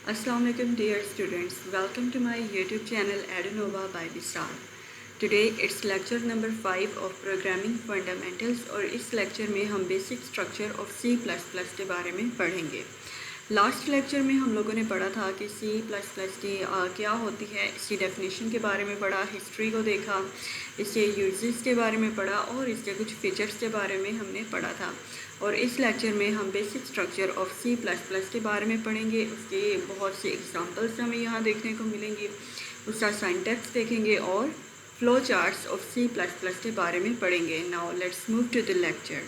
Assalamualaikum dear students, welcome to my YouTube channel Adonova by Vishal. Today it's lecture number 5 of Programming Fundamentals और इस lecture में हम basic structure of C++ के बारे में पढ़ेंगे। लास्ट लेक्चर में हम लोगों ने पढ़ा था कि C++ की क्या होती है, इसकी डेफिनेशन के बारे में पढ़ा, हिस्ट्री को देखा, इसके यूजेस के बारे में पढ़ा और इसके कुछ फीचर्स के बारे में हमने पढ़ा था। और इस लेक्चर में हम बेसिक स्ट्रक्चर ऑफ C++ के बारे में पढ़ेंगे। उसके बहुत से एग्जांपल्स हमें यहाँ देखने को मिलेंगे, उसका सिंटैक्स देखेंगे और फ्लो चार्ट्स ऑफ C++ के बारे में पढ़ेंगे। Now let's move to the lecture.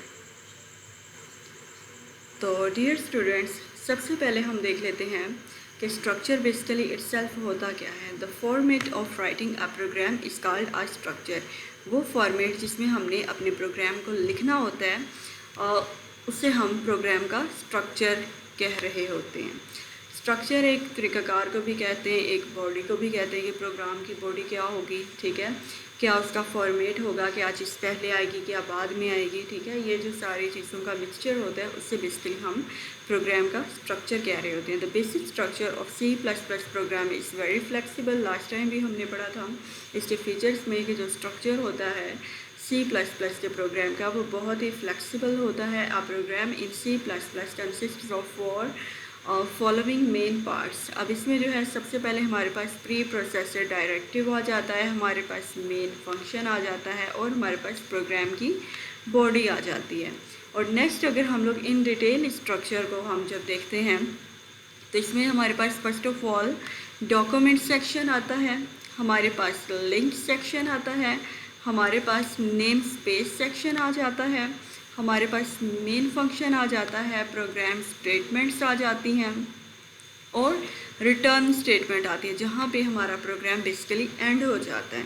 तो डियर स्टूडेंट्स, सबसे पहले हम देख लेते हैं कि स्ट्रक्चर बेसिकली इटसेल्फ होता क्या है। The format of writing a program is called a structure. वो फॉर्मेट जिसमें हमने अपने प्रोग्राम को लिखना होता है उसे हम प्रोग्राम का स्ट्रक्चर कह रहे होते हैं। स्ट्रक्चर एक तरीक़ाकार को भी कहते हैं, एक बॉडी को भी कहते हैं कि प्रोग्राम की बॉडी क्या होगी, ठीक है, क्या उसका फॉर्मेट होगा, क्या चीज़ पहले आएगी, क्या बाद में आएगी, ठीक है। ये जो सारी चीज़ों का मिक्सचर होता है उससे बेसिकली हम प्रोग्राम का स्ट्रक्चर कह रहे होते हैं। The basic structure of C++ program is very flexible. Last time भी हमने पढ़ा था इसके फीचर्स में कि जो स्ट्रक्चर होता है C++ के प्रोग्राम का वो बहुत ही फ्लेक्सिबल होता है। A program in C++ consist of following main parts. अब इसमें जो है सबसे पहले हमारे पास प्री प्रोसेसर डायरेक्टिव आ जाता है, हमारे पास मेन फंक्शन आ जाता है और हमारे पास प्रोग्राम की बॉडी आ जाती है। और नेक्स्ट अगर हम लोग इन डिटेल स्ट्रक्चर को हम जब देखते हैं तो इसमें हमारे पास first of all document section आता है, हमारे पास लिंक सेक्शन आता है, हमारे पास नेम स्पेस सेक्शन आ जाता है, हमारे पास मेन फंक्शन आ जाता है, प्रोग्राम स्टेटमेंट्स आ जाती हैं और रिटर्न स्टेटमेंट आती है जहाँ पे हमारा प्रोग्राम बेसिकली एंड हो जाता है।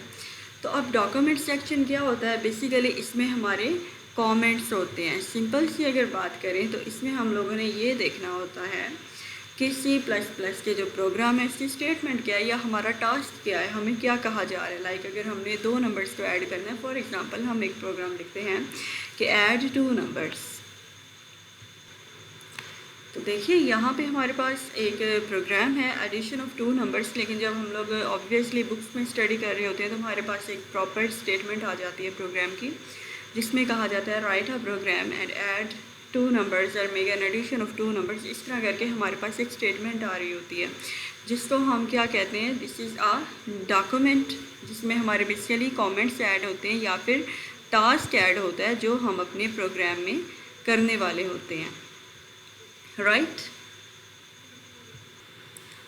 तो अब डॉक्यूमेंट सेक्शन क्या होता है, बेसिकली इसमें हमारे कमेंट्स होते हैं। सिंपल सी अगर बात करें तो इसमें हम लोगों ने ये देखना होता है कि C++ के जो प्रोग्राम है इसकी स्टेटमेंट क्या है या हमारा टास्क क्या है, हमें क्या कहा जा रहा है। लाइक अगर हमने 2 नंबर्स को ऐड करना है, फॉर एग्जांपल हम एक प्रोग्राम लिखते हैं कि ऐड 2 नंबर्स। तो देखिए यहाँ पे हमारे पास एक प्रोग्राम है एडिशन ऑफ 2 नंबर्स, लेकिन जब हम लोग ऑब्वियसली बुक्स में स्टडी कर रहे होते हैं तो हमारे पास एक प्रॉपर स्टेटमेंट आ जाती है प्रोग्राम की, जिसमें कहा जाता है write a program and add 2 numbers और make an addition of 2 numbers. इस तरह करके हमारे पास एक स्टेटमेंट आ रही होती है जिसको हम क्या कहते हैं, दिस इज़ अ डॉक्यूमेंट, जिसमें हमारे बेसिकली कमेंट्स ऐड होते हैं या फिर टास्क ऐड होता है जो हम अपने प्रोग्राम में करने वाले होते हैं, राइट।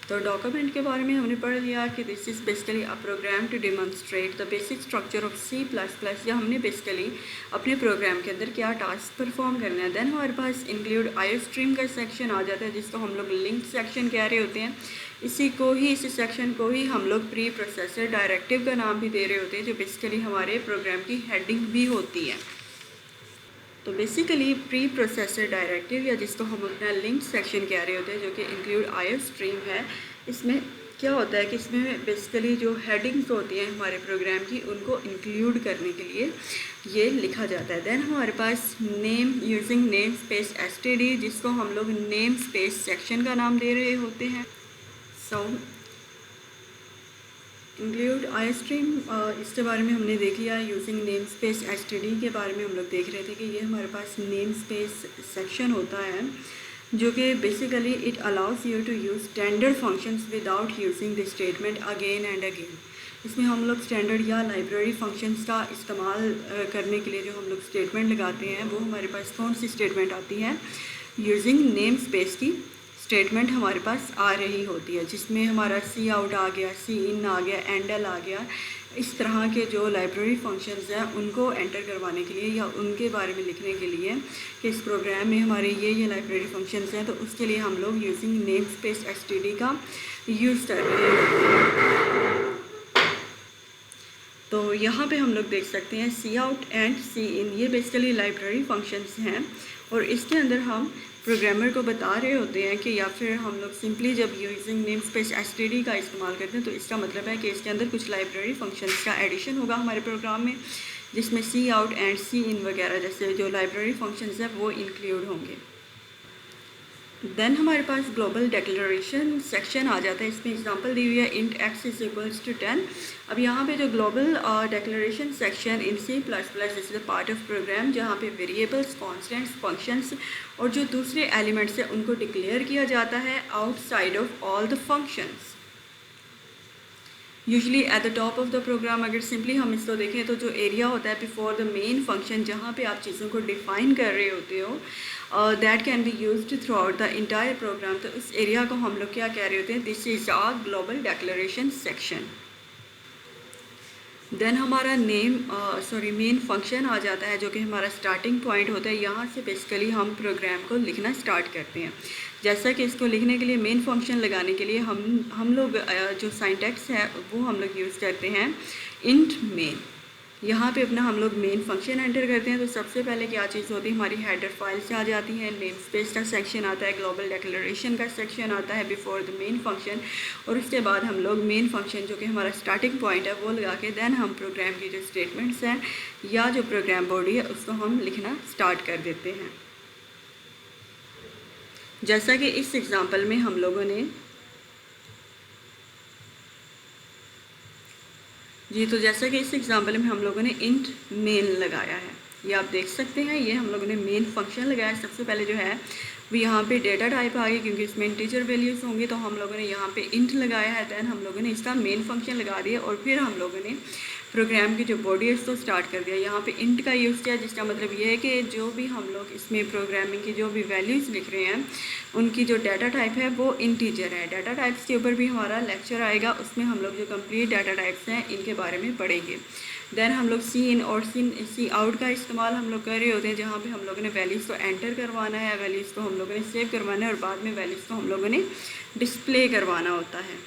तो डॉक्यूमेंट के बारे में हमने पढ़ लिया कि this is basically a program to demonstrate the basic structure of C++, या हमने बेसिकली अपने प्रोग्राम के अंदर क्या टास्क परफॉर्म करना है। देन हमारे पास इंक्लूड आईओस्ट्रीम का सेक्शन आ जाता है जिसको हम लोग लिंक सेक्शन कह रहे होते हैं। इसी सेक्शन को ही हम लोग प्री प्रोसेसर डायरेक्टिव का नाम भी दे रहे होते हैं, जो बेसिकली हमारे प्रोग्राम की हेडिंग भी होती है। तो बेसिकली प्री प्रोसेसर डायरेक्टिव या जिसको हम अपना लिंक सेक्शन कह रहे होते हैं, जो कि इंक्लूड आईओस्ट्रीम है, इसमें क्या होता है कि इसमें बेसिकली जो हेडिंग्स होती हैं हमारे प्रोग्राम की उनको इंक्लूड करने के लिए ये लिखा जाता है। देन हमारे पास name using namespace std, जिसको हम लोग नेम स्पेस सेक्शन का नाम दे रहे होते हैं। सो इंक्लूड आईओस्ट्रीम, इसके बारे में हमने देख लिया। यूजिंग नेम स्पेस std के बारे में हम लोग देख रहे थे कि ये हमारे पास नेम स्पेस सेक्शन होता है जो कि basically it allows you to use standard functions without using the statement again and again. इसमें हम लोग स्टैंडर्ड या लाइब्रेरी फंक्शंस का इस्तेमाल करने के लिए जो हम लोग स्टेटमेंट लगाते हैं वो हमारे पास कौन सी स्टेटमेंट आती है, यूजिंग नेम स्पेस की स्टेटमेंट हमारे पास आ रही होती है, जिसमें हमारा सी आउट आ गया, सी इन आ गया, एंडल आ गया। इस तरह के जो लाइब्रेरी फंक्शंस हैं उनको एंटर करवाने के लिए या उनके बारे में लिखने के लिए कि इस प्रोग्राम में हमारे ये लाइब्रेरी फंक्शंस हैं, तो उसके लिए हम लोग यूजिंग नेम स्पेस std का यूज़ कर रहे हैं। तो यहाँ पे हम लोग देख सकते हैं सी आउट एंड सी इन, ये बेसिकली लाइब्रेरी फंक्शंस हैं और इसके अंदर हम प्रोग्रामर को बता रहे होते हैं कि, या फिर हम लोग सिंपली जब यूजिंग नेम स्पेस std का इस्तेमाल करते हैं तो इसका मतलब है कि इसके अंदर कुछ लाइब्रेरी फंक्शंस का एडिशन होगा हमारे प्रोग्राम में, जिसमें सी आउट एंड सी इन वगैरह जैसे जो लाइब्रेरी फंक्शंस हैं वो इंक्लूड होंगे। देन हमारे पास ग्लोबल डिक्लेरेशन सेक्शन आ जाता है। इसमें एग्जांपल दी हुई है int x is equals to 10। अब यहाँ पे जो global declaration section in c plus plus is the part of program, जहाँ पे वेरिएबल्स, कॉन्स्टेंट्स, फंक्शंस और जो दूसरे एलिमेंट्स हैं उनको डिक्लेयर किया जाता है outside of all the functions. Usually at the top of the program, अगर सिंपली हम इसको देखें तो जो एरिया होता है बिफोर द मेन फंक्शन, जहाँ पे आप चीज़ों को डिफ़ाइन कर रहे होते हो, that can be used throughout the entire program. तो उस एरिया को हम लोग क्या कह रहे होते हैं, this is a global declaration section. Then हमारा मेन फंक्शन आ जाता है, जो कि हमारा स्टार्टिंग पॉइंट होता है। यहाँ से बेसिकली हम प्रोग्राम को लिखना स्टार्ट करते हैं। जैसा कि इसको लिखने के लिए, मेन फंक्शन लगाने के लिए हम लोग जो सिंटैक्स है वो हम लोग यूज़ करते हैं इंट मेन। यहाँ पे अपना हम लोग मेन फंक्शन एंटर करते हैं। तो सबसे पहले क्या चीज़ होती है, हमारी हेडर फाइल्स आ जाती हैं, नेम स्पेस का सेक्शन आता है, ग्लोबल डिक्लेरेशन का सेक्शन आता है बिफोर द मेन फंक्शन, और उसके बाद हम लोग मेन फंक्शन जो कि हमारा स्टार्टिंग पॉइंट है वो लगा के देन हम प्रोग्राम की जो स्टेटमेंट्स हैं या जो प्रोग्राम बॉडी है उसको हम लिखना स्टार्ट कर देते हैं। जैसा कि इस एग्ज़ाम्पल में हम लोगों ने तो जैसा कि इस एग्जांपल में हम लोगों ने इंट मेन लगाया है, ये आप देख सकते हैं। ये हम लोगों ने मेन फंक्शन लगाया है। सबसे पहले जो है वो यहाँ पे डेटा टाइप आ गई, क्योंकि इसमें इंटीजर वैल्यूज़ होंगे, तो हम लोगों ने यहाँ पे इंट लगाया है। दैन हम लोगों ने इसका मेन फंक्शन लगा दिया और फिर हम लोगों ने प्रोग्राम की जो बॉडी है उसको स्टार्ट कर दिया। यहाँ पे इंट का यूज़ किया, जिसका मतलब ये है कि जो भी हम लोग इसमें प्रोग्रामिंग की जो भी वैल्यूज़ लिख रहे हैं उनकी जो डाटा टाइप है वो इंटीजर है। डाटा टाइप्स के ऊपर भी हमारा लेक्चर आएगा, उसमें हम लोग जो कंप्लीट डाटा टाइप्स हैं इनके बारे में पढ़ेंगे। देन हम लोग सी इन और सी आउट का इस्तेमाल हम लोग कर रहे होते हैं, जहाँ पे हम लोगों ने वैल्यूज़ को एंटर करवाना है, वैल्यूज़ को हम लोगों ने सेव करवाना है और बाद में वैल्यूज़ को हम लोगों ने डिस्प्ले करवाना होता है।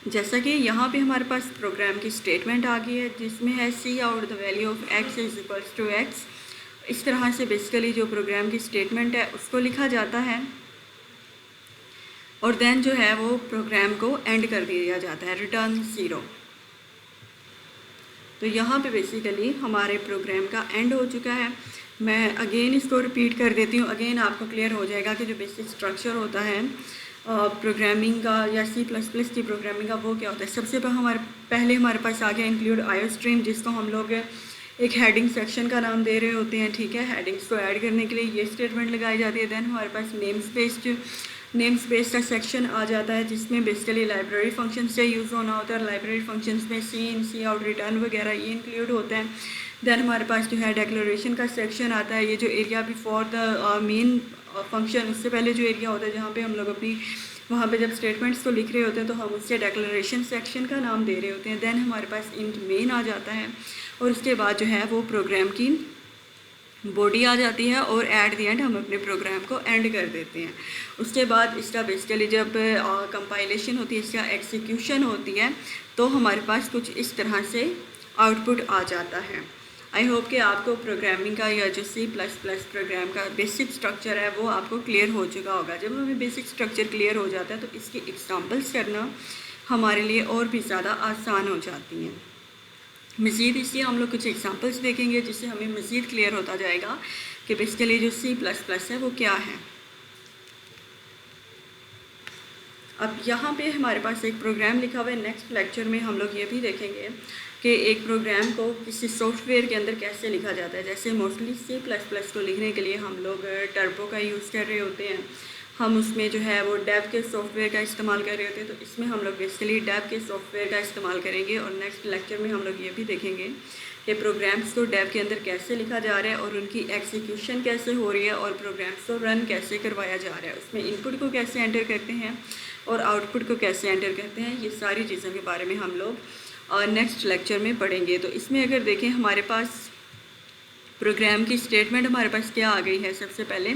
जैसा कि यहाँ पे हमारे पास प्रोग्राम की स्टेटमेंट आ गई है, जिसमें है cout the value of x is equals to x. इस तरह से बेसिकली जो प्रोग्राम की स्टेटमेंट है उसको लिखा जाता है और देन जो है वो प्रोग्राम को एंड कर दिया जाता है, रिटर्न 0। तो यहाँ पे बेसिकली हमारे प्रोग्राम का एंड हो चुका है। मैं अगेन इसको रिपीट कर देती हूँ, अगेन आपको क्लियर हो जाएगा कि जो बेसिक स्ट्रक्चर होता है प्रोग्रामिंग का या सी प्लस प्लस की प्रोग्रामिंग का वो क्या होता है। सबसे पहले हमारे पास आ गया इंक्लूड आयो स्ट्रीम, जिसको हम लोग एक हेडिंग सेक्शन का नाम दे रहे होते हैं। ठीक है, हेडिंग्स को ऐड करने के लिए ये स्टेटमेंट लगाई जाती है। देन हमारे पास नेम स्पेस का सेक्शन आ जाता है, जिसमें बेसिकली लाइब्रेरी फंक्शन से यूज़ होना होता है। लाइब्रेरी फंक्शंस में सी इन, सी आउट, रिटर्न वगैरह ये इंक्लूड होते हैं। देन हमारे पास जो है डिक्लेरेशन का सेक्शन आता है, ये जो area before the main function, उससे पहले जो एरिया होता है जहाँ पे हम लोग अपनी वहाँ पे जब स्टेटमेंट्स को लिख रहे होते हैं तो हम उससे डिक्लेरेशन सेक्शन का नाम दे रहे होते हैं। देन हमारे पास इंट मेन आ जाता है और उसके बाद जो है वो प्रोग्राम की बॉडी आ जाती है और एट दी एंड हम अपने प्रोग्राम को एंड कर देते हैं। उसके बाद इसका बेसिकली जब कंपाइलेशन होती है, इसका एग्जीक्यूशन होती है, तो हमारे पास कुछ इस तरह से आउटपुट आ जाता है। आई होप कि आपको प्रोग्रामिंग का या जो C++ प्रोग्राम का बेसिक स्ट्रक्चर है वो आपको क्लियर हो चुका होगा। जब हमें बेसिक स्ट्रक्चर क्लियर हो जाता है तो इसकी एग्जांपल्स करना हमारे लिए और भी ज़्यादा आसान हो जाती हैं। मज़ीद इसलिए हम लोग कुछ एग्जांपल्स देखेंगे जिससे हमें मज़ीद क्लियर होता जाएगा कि बेसिकली जो C++ है वो क्या है। अब यहाँ पे हमारे पास एक प्रोग्राम लिखा हुआ है। नेक्स्ट लेक्चर में हम लोग ये भी देखेंगे कि एक प्रोग्राम को किसी सॉफ्टवेयर के अंदर कैसे लिखा जाता है। जैसे मोस्टली C++ को लिखने के लिए हम लोग टर्बो का यूज़ कर रहे होते हैं, हम उसमें जो है वो डेव के सॉफ्टवेयर का इस्तेमाल कर रहे होते हैं। तो इसमें हम लोग बेसिकली डेव के सॉफ्टवेयर का इस्तेमाल करेंगे और नेक्स्ट लेक्चर में हम लोग ये भी देखेंगे कि प्रोग्राम्स को डेव के अंदर कैसे लिखा जा रहा है और उनकी एग्जीक्यूशन कैसे हो रही है और प्रोग्राम्स को रन कैसे करवाया जा रहा है, उसमें इनपुट को कैसे एंटर करते हैं और आउटपुट को कैसे एंटर करते हैं। ये सारी चीज़ों के बारे में हम लोग नेक्स्ट लेक्चर में पढ़ेंगे। तो इसमें अगर देखें हमारे पास प्रोग्राम की स्टेटमेंट हमारे पास क्या आ गई है। सबसे पहले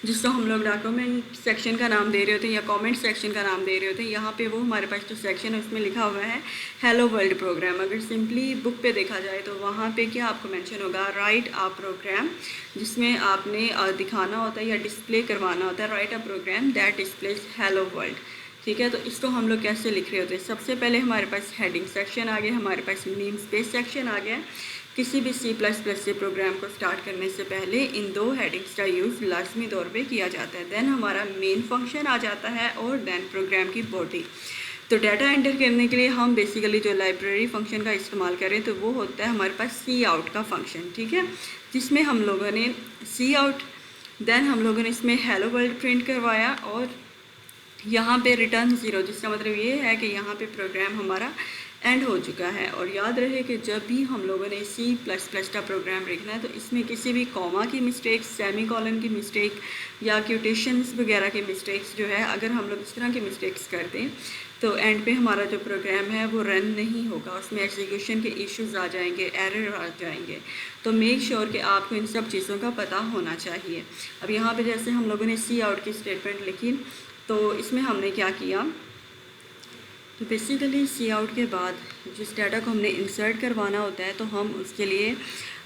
जिसको हम लोग डॉक्यूमेंट सेक्शन का नाम दे रहे होते हैं या कमेंट सेक्शन का नाम दे रहे होते हैं, यहाँ पे वो हमारे पास जो सेक्शन है उसमें लिखा हुआ है हेलो वर्ल्ड प्रोग्राम। अगर सिंपली बुक पे देखा जाए तो वहाँ पे क्या आपको मेंशन होगा, राइट अ प्रोग्राम, जिसमें आपने दिखाना होता है या डिस्प्ले करवाना होता है, write a program that displays hello world. ठीक है, तो इसको हम लोग कैसे लिख रहे होते हैं। सबसे पहले हमारे पास हेडिंग सेक्शन आ गया, हमारे पास नेम स्पेस सेक्शन आ गया। किसी भी C++ से प्रोग्राम को स्टार्ट करने से पहले इन दो हेडिंग्स का यूज़ लाजमी तौर पे किया जाता है। देन हमारा मेन फंक्शन आ जाता है और देन प्रोग्राम की बॉडी। तो डाटा एंटर करने के लिए हम बेसिकली जो लाइब्रेरी फंक्शन का इस्तेमाल करें तो वो होता है हमारे पास सी आउट का फंक्शन, ठीक है, जिसमें हम लोगों ने सी आउट, देन हम लोगों ने इसमें हेलो वर्ल्ड प्रिंट करवाया और यहाँ पे रिटर्न 0, जिसका मतलब ये है कि यहाँ पे प्रोग्राम हमारा एंड हो चुका है। और याद रहे कि जब भी हम लोगों ने C++ का प्रोग्राम लिखना है तो इसमें किसी भी कॉमा की मिस्टेक, सेमी कॉलन की मिस्टेक या क्यूटेशंस वगैरह की मिस्टेक्स जो है, अगर हम लोग इस तरह की मिस्टेक्स कर दें तो एंड पे हमारा जो प्रोग्राम है वो रन नहीं होगा, उसमें एग्जीक्यूशन के इश्यूज आ जाएंगे, एरर आ जाएंगे। तो मेक श्योर कि आपको इन सब चीज़ों का पता होना चाहिए। अब यहाँ पे जैसे हम लोगों ने सी आउट की स्टेटमेंट लिखी तो इसमें हमने क्या किया, तो बेसिकली सी आउट के बाद जिस डाटा को हमने इंसर्ट करवाना होता है तो हम उसके लिए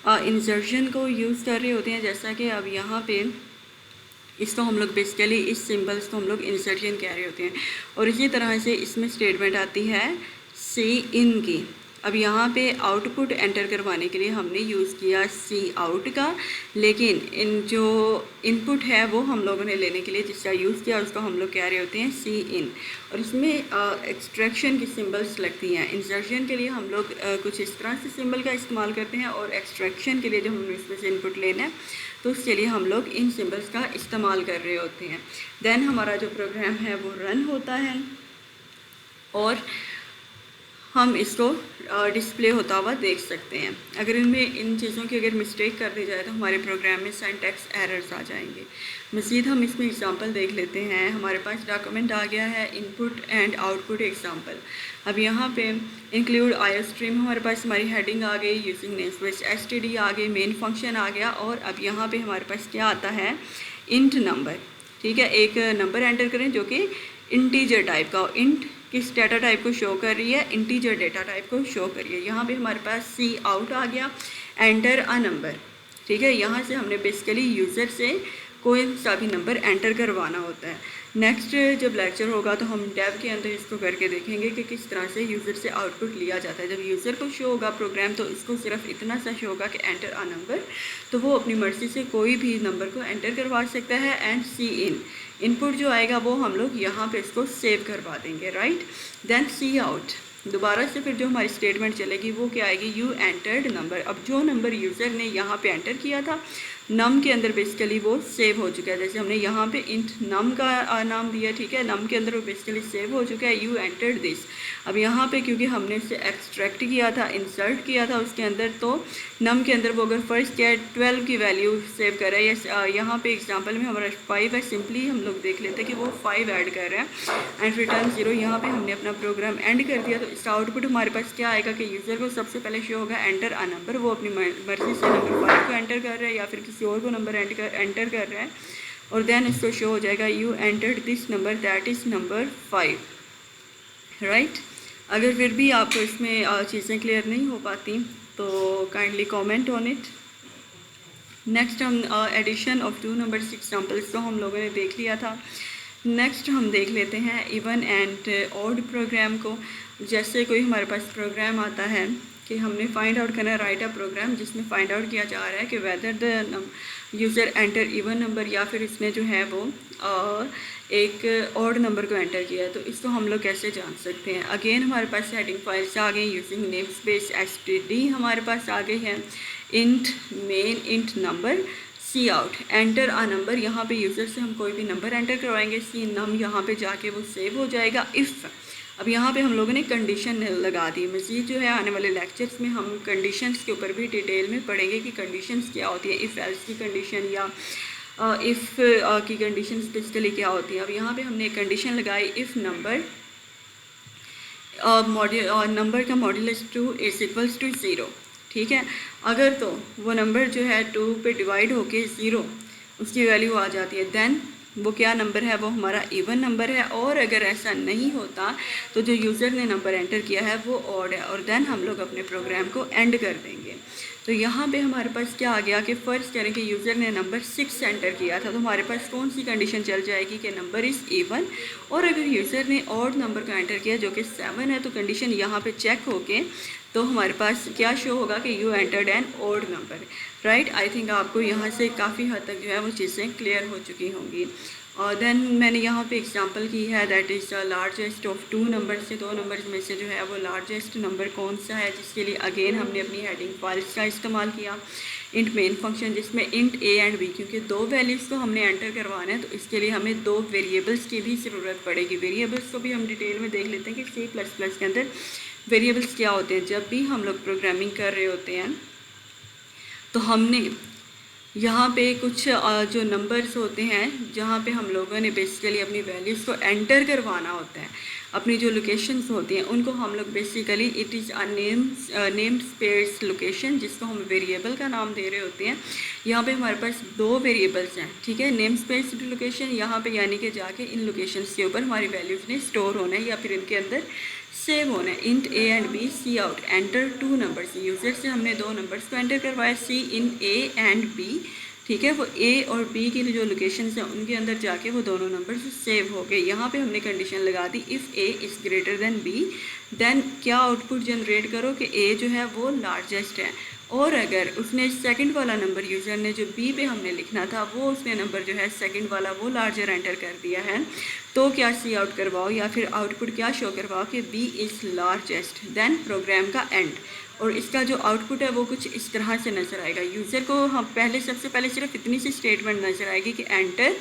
इंसर्शन को यूज़ कर रहे होते हैं। जैसा कि अब यहाँ पे इसको हम लोग बेसिकली इस सिंबल्स को हम लोग इंसर्शन कह रहे होते हैं। और इसी तरह से इसमें स्टेटमेंट आती है सी इन की। अब यहाँ पे आउटपुट एंटर करवाने के लिए हमने यूज़ किया सी आउट का, लेकिन इन जो इनपुट है वो हम लोगों ने लेने के लिए जिसका यूज़ किया उसको हम लोग कह रहे होते हैं सी इन। और इसमें एक्सट्रैक्शन की सिंबल्स लगती हैं। इंसर्शन के लिए हम लोग कुछ इस तरह से सिंबल का इस्तेमाल करते हैं और एक्सट्रैक्शन के लिए जब हमें इसमें से इनपुट लेना है तो उसके लिए हम लोग इन सिंबल्स का इस्तेमाल कर रहे होते हैं। देन हमारा जो प्रोग्राम है वो रन होता है और हम इसको डिस्प्ले होता हुआ देख सकते हैं। अगर इनमें इन चीज़ों की अगर मिस्टेक कर दी जाए तो हमारे प्रोग्राम में सिंटैक्स एरर्स आ जाएंगे। मज़ीद हम इसमें एग्जांपल देख लेते हैं। हमारे पास डॉक्यूमेंट आ गया है इनपुट एंड आउटपुट एग्जांपल। अब यहाँ पे इंक्लूड आईओ स्ट्रीम हमारे पास हमारी हेडिंग आ गई, यूजिंग नेमस्पेस एसटीडी आ गई, मेन फंक्शन आ गया। और अब यहाँ पे हमारे पास क्या आता है, इंट नंबर, ठीक है। एक नंबर एंटर करें जो कि इंटीजर टाइप का हो। इंट किस डाटा टाइप को शो कर रही है, इंटीजर डाटा टाइप को शो कर रही है। यहाँ पे हमारे पास सी आउट आ गया, एंटर अ नंबर, ठीक है। यहाँ से हमने बेसिकली यूज़र से कोई सा भी नंबर एंटर करवाना होता है। नेक्स्ट जब लेक्चर होगा तो हम डेव के अंदर इसको करके देखेंगे कि किस तरह से यूज़र से आउटपुट लिया जाता है। जब यूज़र को शो होगा प्रोग्राम तो इसको सिर्फ इतना सा शो होगा कि एंटर अ नंबर, तो वो अपनी मर्ज़ी से कोई भी नंबर को एंटर करवा सकता है। एंड सी इन, इनपुट जो आएगा वो हम लोग यहाँ पे इसको सेव करवा देंगे, राइट। देन सी आउट, दोबारा से फिर जो हमारी स्टेटमेंट चलेगी वो क्या आएगी, यू एंटर्ड नंबर। अब जो नंबर यूज़र ने यहाँ पे एंटर किया था नम के अंदर बेसिकली वो सेव हो चुका है। जैसे हमने यहाँ पे इंट नम का नाम दिया, ठीक है, नम के अंदर वो बेसिकली सेव हो चुका है, यू एंटर्ड दिस। अब यहाँ पे क्योंकि हमने इसे एक्सट्रैक्ट किया था, इंसर्ट किया था उसके अंदर, तो नम के अंदर वो अगर फर्स्ट या 12 की वैल्यू सेव कर रहा है, या यहाँ पे एग्जांपल में हमारा 5 है, सिंपली हम लोग देख लेते हैं कि वो 5 ऐड कर रहे हैं एंड रिटर्न 0। यहाँ पे हमने अपना प्रोग्राम एंड कर दिया। तो इसका आउटपुट हमारे पास क्या आएगा कि यूज़र को सबसे पहले शो होगा एंटर अ नंबर, वो अपनी मर्जी से नंबर 5 को एंटर कर रहा है या फिर किसी और को नंबर एंटर कर रहा है। और देन इसको शो हो जाएगा you entered this number, that is number 5, right. अगर फिर भी आपको इसमें चीज़ें क्लियर नहीं हो पाती तो kindly comment on it. Next हम एडिशन ऑफ 2 नंबर्स एग्जांपल्स तो हम लोगों ने देख लिया था। नेक्स्ट हम देख लेते हैं इवन एंड ऑड प्रोग्राम को। जैसे कोई हमारे पास प्रोग्राम आता है कि हमने फाइंड आउट करना है, राइट अ प्रोग्राम जिसमें फाइंड आउट किया जा रहा है कि whether the user enter even number या फिर इसने जो है वो एक ऑड नंबर को एंटर किया है। तो इसको हम लोग कैसे जान सकते हैं। अगेन हमारे पास हेडिंग फाइल्स आ गई, यूजिंग नेम स्पेस एसटीडी हमारे पास आ गई है, int main int number, C out enter a number. यहाँ पे यूज़र से हम कोई भी नंबर एंटर करवाएंगे, सी नम यहाँ पे जाके वो सेव हो जाएगा। इफ़, अब यहाँ पे हम लोगों ने कंडीशन लगा दी। मज़ीद जो है आने वाले लेक्चर्स में हम कंडीशंस के ऊपर भी डिटेल में पढ़ेंगे कि कंडीशंस क्या होती है, इफ़ एल्स की कंडीशन या इफ़ की कंडीशन स्पेशली क्या होती है। अब यहाँ पे हमने एक कंडीशन लगाई, इफ़ नंबर नंबर का मॉड्यूलस 2 इज इक्वल्स टू 0, ठीक है। अगर तो वो नंबर जो है 2 पे डिवाइड होके 0 उसकी वैल्यू आ जाती है, देन वो क्या नंबर है, वो हमारा इवन नंबर है। और अगर ऐसा नहीं होता तो जो यूज़र ने नंबर एंटर किया है वो ऑड है, और देन हम लोग अपने प्रोग्राम को एंड कर देंगे। तो यहाँ पे हमारे पास क्या आ गया कि फ़र्ज़ करें कि यूज़र ने नंबर 6 एंटर किया था, तो हमारे पास कौन सी कंडीशन चल जाएगी कि नंबर इज़ इवन। और अगर यूज़र ने ऑड नंबर का एंटर किया जो कि 7 है, तो कंडीशन यहाँ पे चेक होके तो हमारे पास क्या शो होगा कि you entered an odd number, right. I think आपको यहाँ से काफ़ी हद तक जो है वो चीज़ें क्लियर हो चुकी होंगी। और देन मैंने यहाँ पे एग्जांपल की है, that is the largest of 2 number से, 2 नंबर्स में से जो है वो लार्जेस्ट नंबर कौन सा है, जिसके लिए अगेन हमने अपनी हेडिंग फाइल्स का इस्तेमाल किया। इंट मेन फंक्शन जिसमें इंट ए एंड बी, क्योंकि 2 वैल्यूज़ को हमने एंटर करवाना है, तो इसके लिए हमें 2 वेरिएबल्स की भी ज़रूरत पड़ेगी। वेरिएबल्स को भी हम डिटेल में देख लेते हैं कि C++ के अंदर वेरिएबल्स क्या होते हैं। जब भी हम लोग प्रोग्रामिंग कर रहे होते हैं तो हमने यहाँ पे कुछ जो नंबर्स होते हैं जहाँ पे हम लोगों ने बेसिकली अपनी वैल्यूज़ को एंटर करवाना होता है, अपनी जो लोकेशंस होती हैं उनको हम लोग basically it is a name space location, जिसको हम वेरिएबल का नाम दे रहे होते हैं। यहाँ पे हमारे पास 2 वेरिएबल्स हैं, ठीक है, नेम स्पेस लोकेशन, यहाँ पे यानी कि जाके इन लोकेशंस के ऊपर हमारी वैल्यूज़ ने स्टोर होना है या फिर इनके अंदर सेव होना है। Int a and b c out enter 2 numbers, user से हमने 2 नंबर्स को एंटर करवाया, सी इन ए एंड बी, ठीक है। वो ए और बी की जो लोकेशन हैं उनके अंदर जाके वो दोनों नंबर्स सेव हो गए। यहाँ पे हमने कंडीशन लगा दी if a is greater than b, then क्या आउटपुट जनरेट करो कि ए जो है वो लार्जेस्ट है। और अगर उसने सेकंड वाला नंबर यूज़र ने जो बी पे हमने लिखना था वो उसने नंबर जो है सेकंड वाला वो लार्जर एंटर कर दिया है, तो क्या सी आउट करवाओ या फिर आउटपुट क्या शो करवाओ कि b is largest, then program का एंड। और इसका जो आउटपुट है वो कुछ इस तरह से नज़र आएगा। यूज़र को हम सबसे पहले सिर्फ इतनी सी स्टेटमेंट नज़र आएगी कि एंटर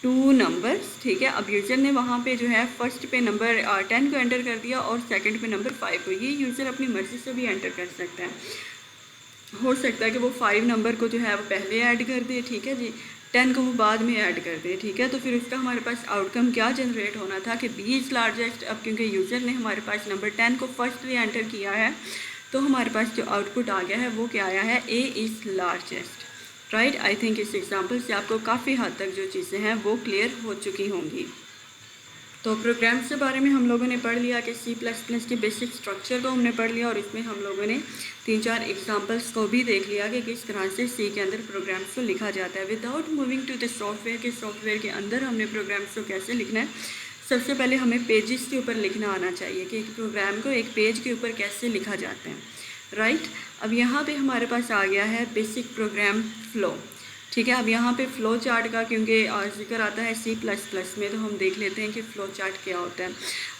2 नंबर्स, ठीक है। अब यूज़र ने वहाँ पे जो है फर्स्ट पे नंबर 10 को एंटर कर दिया और सेकंड पे नंबर 5 को। ये यूज़र अपनी मर्ज़ी से भी एंटर कर सकता है। हो सकता है कि वो 5 नंबर को जो है वो पहले ऐड कर दे, ठीक है जी, 10 को वो बाद में ऐड कर दे, ठीक है। तो फिर उसका हमारे पास आउटकम क्या जनरेट होना था कि बी इज़ लार्जेस्ट। अब क्योंकि यूज़र ने हमारे पास नंबर 10 को फर्स्टली एंटर किया है, तो हमारे पास जो आउटपुट आ गया है वो क्या आया है, A is largest, right. I think इस एग्जांपल से आपको काफ़ी हद तक जो चीज़ें हैं वो क्लियर हो चुकी होंगी। तो प्रोग्राम्स के बारे में हम लोगों ने पढ़ लिया कि C++ के बेसिक स्ट्रक्चर को हमने पढ़ लिया और इसमें हम लोगों ने 3-4 एग्जांपल्स को भी देख लिया कि किस तरह से C के अंदर प्रोग्राम्स को लिखा जाता है। Without moving to the software, के सॉफ्टवेयर के अंदर हमने प्रोग्राम्स को कैसे लिखना है, सबसे पहले हमें पेजेस के ऊपर लिखना आना चाहिए कि एक प्रोग्राम को एक पेज के ऊपर कैसे लिखा जाता है, राइट। अब यहाँ पे हमारे पास आ गया है बेसिक प्रोग्राम फ्लो, ठीक है। अब यहाँ पे फ़्लो चार्ट का क्योंकि जिक्र आता है C++ में, तो हम देख लेते हैं कि फ़्लो चार्ट क्या होता है।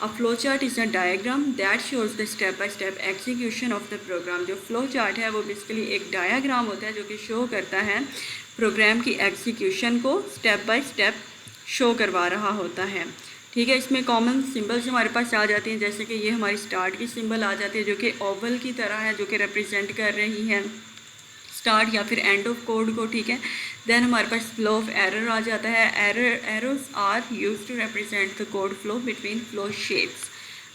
अब flow chart is a diagram that shows the step by step execution of the program. जो फ़्लो चार्ट है वो बेसिकली एक डायग्राम होता है जो कि शो करता है प्रोग्राम की एग्जीक्यूशन को स्टेप बाय स्टेप शो करवा रहा होता है, ठीक है। इसमें कॉमन सिंबल्स हमारे पास आ जाती हैं, जैसे कि ये हमारी स्टार्ट की सिंबल आ जाती है जो कि ओवल की तरह है, जो कि रिप्रेजेंट कर रही है स्टार्ट या फिर एंड ऑफ कोड को, ठीक है। देन हमारे पास फ्लो ऑफ एरर आ जाता है। Arrows are used to represent the code flow between flow shapes,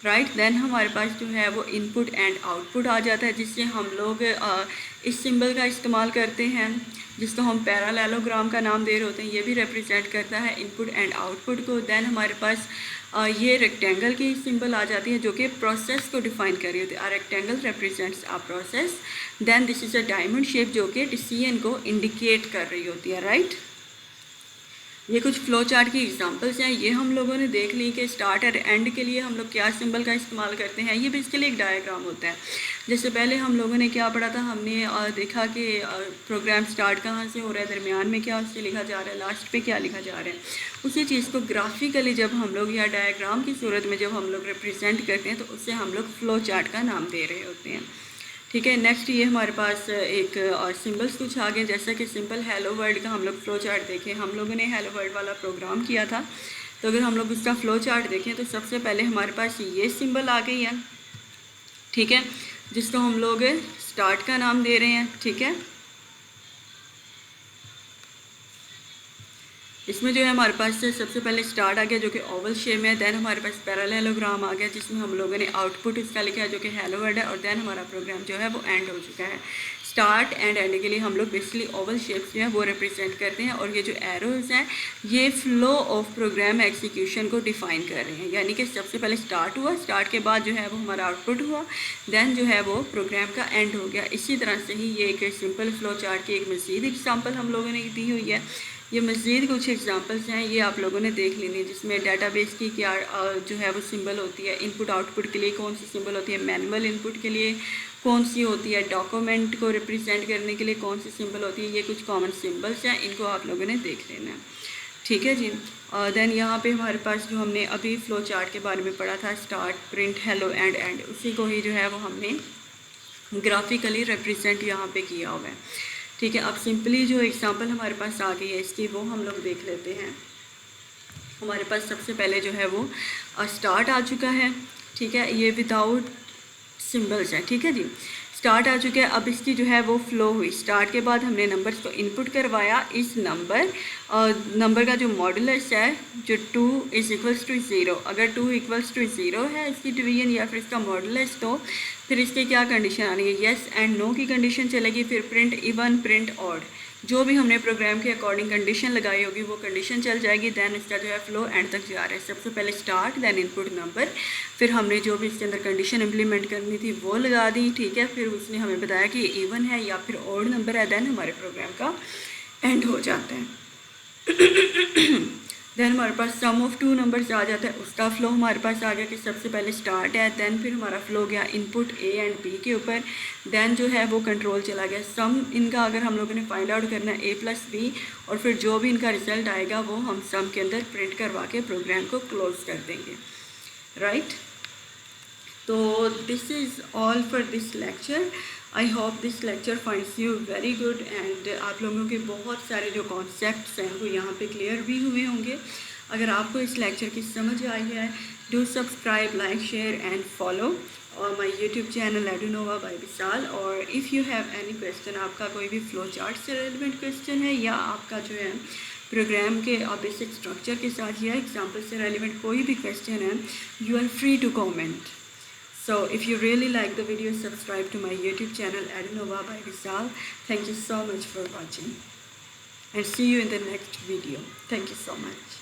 right. Then हमारे पास जो है वो इनपुट एंड आउटपुट आ जाता है, जिससे हम लोग इस सिंबल का इस्तेमाल करते हैं जिसको हम पैरालेलोग्राम का नाम दे रहे होते हैं। ये भी रिप्रेजेंट करता है इनपुट एंड आउटपुट को। देन हमारे पास ये रेक्टेंगल की सिंबल आ जाती है जो कि प्रोसेस को डिफाइन कर रही होती है। Rectangle represents a process. Then this is a diamond shape जो कि डिसीजन को इंडिकेट कर रही होती है, राइट। ये कुछ फ्लो चार्ट की एग्जांपल्स हैं। ये हम लोगों ने देख ली कि स्टार्ट और एंड के लिए हम लोग क्या सिंबल का इस्तेमाल करते हैं। ये बेसिकली एक डायग्राम होता है। जैसे पहले हम लोगों ने क्या पढ़ा था, हमने देखा कि प्रोग्राम स्टार्ट कहाँ से हो रहा है, दरमियान में क्या उससे लिखा जा रहा है, लास्ट पे क्या लिखा जा रहा है। उसी चीज़ को ग्राफिकली जब हम लोग या डायग्राम की सूरत में जब हम लोग रिप्रेजेंट करते हैं तो उससे हम लोग फ्लो चार्ट का नाम दे रहे होते हैं, ठीक है। नेक्स्ट ये हमारे पास एक और सिंबल्स कुछ आ गए, जैसा कि सिंपल हेलो वर्ल्ड का हम लोग फ्लो चार्ट देखें। हम लोगों ने हेलो वर्ल्ड वाला प्रोग्राम किया था, तो अगर हम लोग उसका फ्लो चार्ट देखें तो सबसे पहले हमारे पास ये सिंबल आ गई है, ठीक है, जिसको हम लोग स्टार्ट का नाम दे रहे हैं, ठीक है। इसमें जो है हमारे पास सबसे पहले स्टार्ट आ गया जो कि ओवल शेप में है। देन हमारे पास पैरेललोग्राम आ गया जिसमें हम लोगों ने आउटपुट इसका लिखा है जो कि हेलो वर्ल्ड है। और देन हमारा प्रोग्राम जो है वो एंड हो चुका है। स्टार्ट एंड एंड के लिए हम लोग बेसिकली ओवल शेप्स जो है वो रिप्रेजेंट करते हैं, और ये जो एरोज हैं ये फ्लो ऑफ प्रोग्राम एग्जीक्यूशन को डिफाइन कर रहे हैं। यानी कि सबसे पहले स्टार्ट हुआ, स्टार्ट के बाद जो है वो हमारा आउटपुट हुआ, देन जो है वो प्रोग्राम का एंड हो गया। इसी तरह से ही ये एक सिंपल फ्लो चार्ट की एक मज़ीद एग्जांपल हम लोगों ने दी हुई है। ये मज़ीद कुछ एग्जांपल्स हैं, ये आप लोगों ने देख लेनी, जिसमें डाटाबेस की क्या जो है वो सिंबल होती है, इनपुट आउटपुट के लिए कौन सी सिंबल होती है, मैनुअल इनपुट के लिए कौन सी होती है, डॉक्यूमेंट को रिप्रेजेंट करने के लिए कौन सी सिंबल होती है। ये कुछ कॉमन सिंबल्स हैं, इनको आप लोगों ने देख लेना है, ठीक है जी। देन यहाँ पे हमारे पास जो हमने अभी फ्लो चार्ट के बारे में पढ़ा था, start, print, hello and and, उसी को ही जो है वो हमने ग्राफिकली रिप्रेजेंट यहाँ पे किया हुआ है, ठीक है। अब सिंपली जो एग्जांपल हमारे पास आ गई है इसकी, वो हम लोग देख लेते हैं। हमारे पास सबसे पहले जो है वो स्टार्ट आ चुका है, ठीक है, ये विदाउट सिंबल्स है, ठीक है जी। स्टार्ट आ चुका है। अब इसकी जो है वो फ्लो हुई, स्टार्ट के बाद हमने नंबर्स को इनपुट करवाया। इस नंबर का जो मॉडुलस है, जो 2 इज़ इक्वल्स टू 0, अगर 2 इक्वल्स टू 0 है इसकी डिवीजन या फिर इसका मॉडुलस, तो फिर इसकी क्या कंडीशन आनी है, येस एंड नो की कंडीशन चलेगी। फिर प्रिंट इवन, प्रिंट ऑड, जो भी हमने प्रोग्राम के अकॉर्डिंग कंडीशन लगाई होगी वो कंडीशन चल जाएगी। दैन इसका जो है फ्लो एंड तक जा रहा है। सबसे पहले स्टार्ट, दैन इनपुट नंबर, फिर हमने जो भी इसके अंदर कंडीशन इम्प्लीमेंट करनी थी वो लगा दी, ठीक है। फिर उसने हमें बताया कि ये इवन है या फिर ऑड नंबर है, दैन हमारे प्रोग्राम का एंड हो जाता है। दैन हमारे पास सम ऑफ 2 नंबर्स आ जाता है, उसका फ्लो हमारे पास आ गया कि सबसे पहले स्टार्ट है, दैन फिर हमारा फ्लो गया इनपुट ए एंड बी के ऊपर, दैन जो है वो कंट्रोल चला गया सम। इनका अगर हम लोगों ने फाइंड आउट करना है a + b, और फिर जो भी इनका रिजल्ट आएगा वो हम सम के अंदर प्रिंट करवा के प्रोग्राम को क्लोज कर देंगे, राइट। तो this is all for this lecture. I hope this lecture finds you very good, and आप लोगों के बहुत सारे जो कॉन्सेप्ट्स हैं वो यहाँ पे क्लियर भी हुए होंगे। अगर आपको इस लेक्चर की समझ आई है, do subscribe, like, share and follow और माय यूट्यूब चैनल एडुनोवा बाय विशाल। और if you have any question, आपका कोई भी फ्लो चार्ट से रेलिवेंट क्वेश्चन है, या आपका जो है प्रोग्राम के बेसिक स्ट्रक्चर के साथ या एग्जाम्पल से रेलिवेंट कोई भी क्वेश्चन है, you are free to comment. So if you really like the video, subscribe to my YouTube channel Adunova by Vishal. Thank you so much for watching, and see you in the next video. Thank you so much.